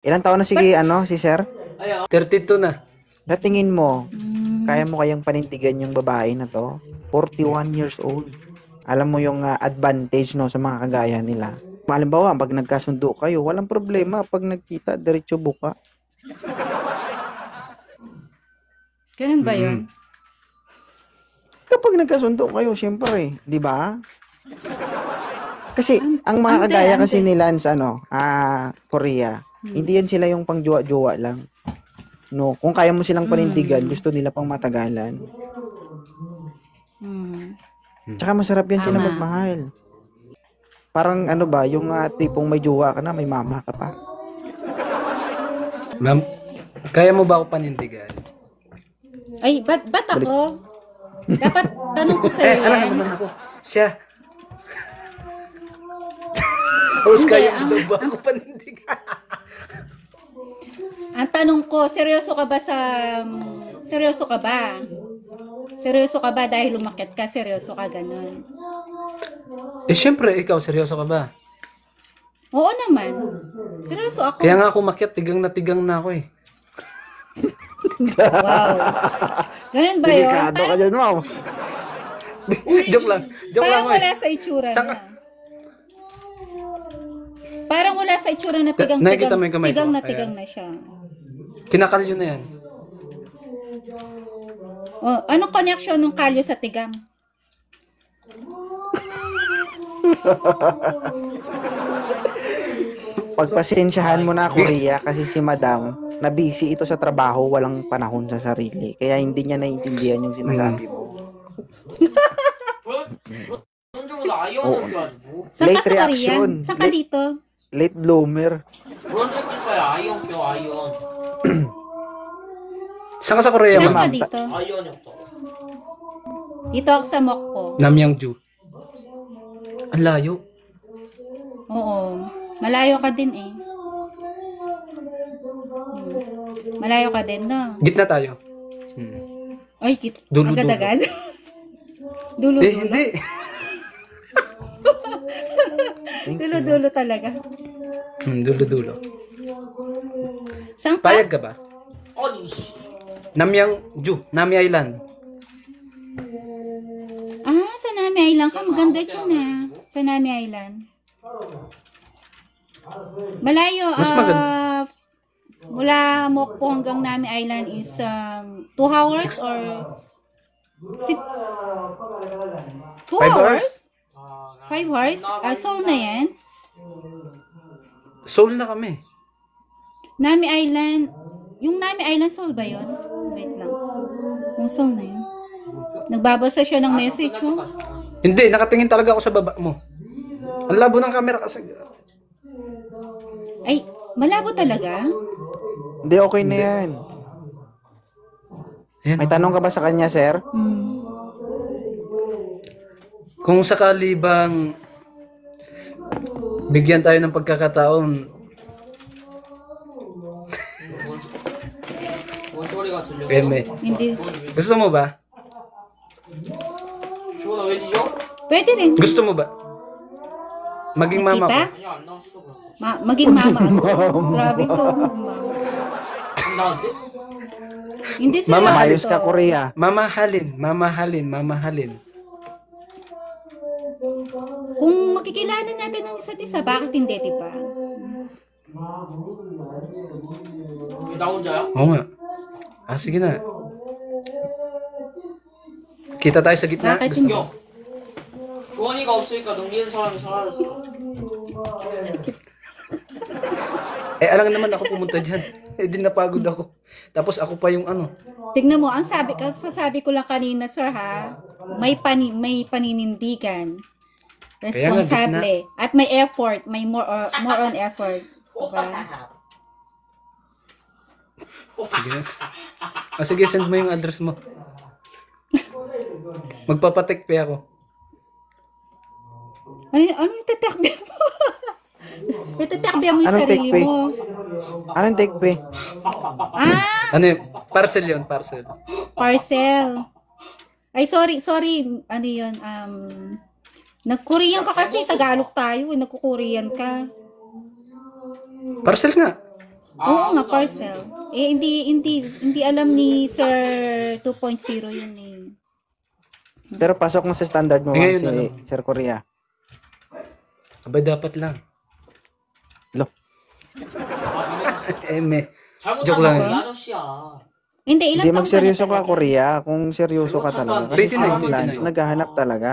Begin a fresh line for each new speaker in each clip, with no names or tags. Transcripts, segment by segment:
Ilang taon na si, si sir?
32 na.
Sa tingin mo, kaya mo kayang panindigan yung babae na to? 41 years old. Alam mo yung advantage no sa mga kagaya nila. Halimbawa, pag nagkasundo kayo, walang problema. Pag nagkita, diretso buka.
Ganun ba yun?
Kapag nagkasundo kayo, syempre, di ba? Kasi, ang mga
Ande,
kagaya
ande.
kasi nila sa Korea, hindi yan sila yung pang jowa-jowa lang. No, kung kaya mo silang panindigan, gusto nila pang matagalan.
Hmm.
Tsaka masarap yan sila
Tama.
magmahal. Parang ano ba, yung tipong may jowa ka na, may mama ka pa.
Ma'am, kaya mo ba ako panindigan?
Ay, ba't ako? Dapat tanong ko sa'yo
Alam
yan.
naman ako. Siya. Tapos
Hindi,
kaya mo daw ba ako panindigan?
Ang tanong ko, seryoso ka ba sa... Seryoso ka ba? Seryoso ka ba dahil lumakit ka? Seryoso ka ganun?
Syempre, ikaw, seryoso ka ba?
Oo naman. Seryoso ako.
Kaya nga ako makiat, tigang na ako eh.
Wow. Ganun ba yun?
Delikado ka dyan, wow.
Joke lang. Joke lang
Parang
ako eh.
wala sa itsura
Saan
na.
ka-
Parang wala sa itsura na
Nakikita mo yung kamay ko?
tigang na
Ayan.
tigang na siya.
Kinakalyo na yan.
Oh, anong connection ng kalyo sa tigang?
Pagpasensyahan mo na, Korea, kasi si Madam, na busy ito sa trabaho, walang panahon sa sarili. Kaya hindi niya naiintindihan yung sinasabi mo.
그런 적은 아이언인 줄 알고
Saan ka
Late
sa Korea?
reaction.
Saan ka dito?
Late bloomer.
그런 책일 거야 아이언 껴 아이언
Saan ka sa Korea,
Saan ka
ma'am?
dito?
아이언이 없다
Dito ako sa Mokpo.
Namyangju. Ang layo.
Oo. Malayo ka din eh. Malayo ka din, no?
Gitna tayo.
Ay,
Dulo-dulo.
agad-agad. Dulo-dulo.
Hindi.
Dulo-dulo talaga.
Dulo-dulo.
Saan ka?
Payag ka ba?
아니 씨
Namyangju. Nami Island.
Ah, sa Nami Island ka. Maganda dyan ah. Sa Nami Island. Malayo.
Mas maganda.
Mula Mokpo hanggang Nami Island is 2 hours or 2
5
hours?
hours?
5 hours? Seoul na yan?
Seoul na kami.
Nami Island. Yung Nami Island, Seoul ba yun? Wait lang. Yung Seoul na yun. Nagbabasa siya ng message mo.
Hindi, nakatingin talaga ako sa baba mo. Ang labo ng camera kasi.
Ay, malabo talaga?
Hindi, okay na yan.
Ayan.
May tanong ka ba sa kanya, sir?
Kung sakali bang bigyan tayo ng pagkakataon,
뭔 소리가 들렸어?
Eme.
Hindi.
Gusto mo ba?
주원아 왜 뒤져?
Pwede rin.
Gusto mo ba? Maging mama ko.
Nakita?
아니 안 나왔어 그렇게
Maging mama ako. Grabe to.
안 나왔대?
Hindi
Mama,
seryoso
Ayos
to.
ka, Korea.
Mamahalin, mamahalin, mamahalin.
Kung makikilala natin ng isa't isa, bakit hindi, di ba?
왜 나 혼자야?
Oo nga. Sige na. Kita tayo sa gitna.
Bakit
Gusto
hindi?
mo?
야 주원이가 없으니까 넘기는 사람이 사라졌어
Alam naman ako pumunta dyan. Di napagod ako. Tapos ako pa yung ano.
Tignan mo, ang sasabi ko lang kanina, sir, ha? May paninindigan.
Kaya nga,
Responsable. At may effort. May more on effort. Diba?
Sige na. Sige, send mo yung address mo. Magpapatekpe ako.
Anong tatakbi mo? Itatakbi mo yung
Anong
sarili
take,
mo.
Anong take, pe?
Ah,
Ano yun? Parcel yun, parcel.
parcel. Ay, sorry. Ano yun? Nag-Korean ka kasi. Tagalog tayo. Nagko-Korean ka.
Parcel nga.
Oo nga, parcel. Eh, hindi alam ni Sir 2.0 yun eh.
Pero pasok na sa standard mo,
Ngayon,
si
ano?
Sir Korea.
Abay, dapat lang.
Lo.
Joke lang.
잘못하면 아저씨야.
Hindi, ilang
Hindi
taon
magseryoso
na
ka,
talaga?
Korea. Kung seryoso ka talaga. Kasi
29,
sa plans,
29.
naghahanap talaga.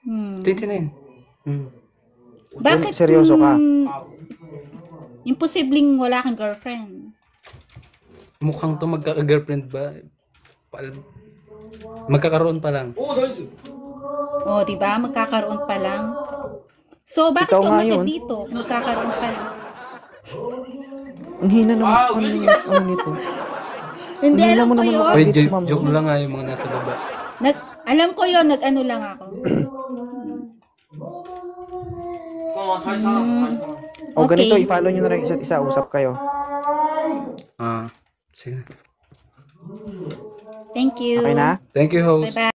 Hmm.
29.
Bakit
seryoso ka?
Imposibleng wala kang girlfriend?
Mukhang to magka-girlfriend ba? Magkakaroon pa lang.
오, 나이스.
O, di ba? Magkakaroon pa lang. So, bakit
Ikaw
ka
nga
umakyat
yun.
dito? Magkakaroon pa lang.
Ang hina naman.
Ah,
Ano nito?
Hindi,
Ang hina
alam
mo
ko
naman
yun.
maka-
Wait,
Gets,
joke,
ma'am.
joke lang nga yung mga nasa baba.
Alam ko yun, nag-ano lang ako.
잠깐만, 다시 살아, 다시 살아.
O
Okay.
ganito, i-follow nyo na rin isa't isa. Usap kayo.
Sige na.
Thank you.
Okay na?
Thank you, host.
Bye-bye.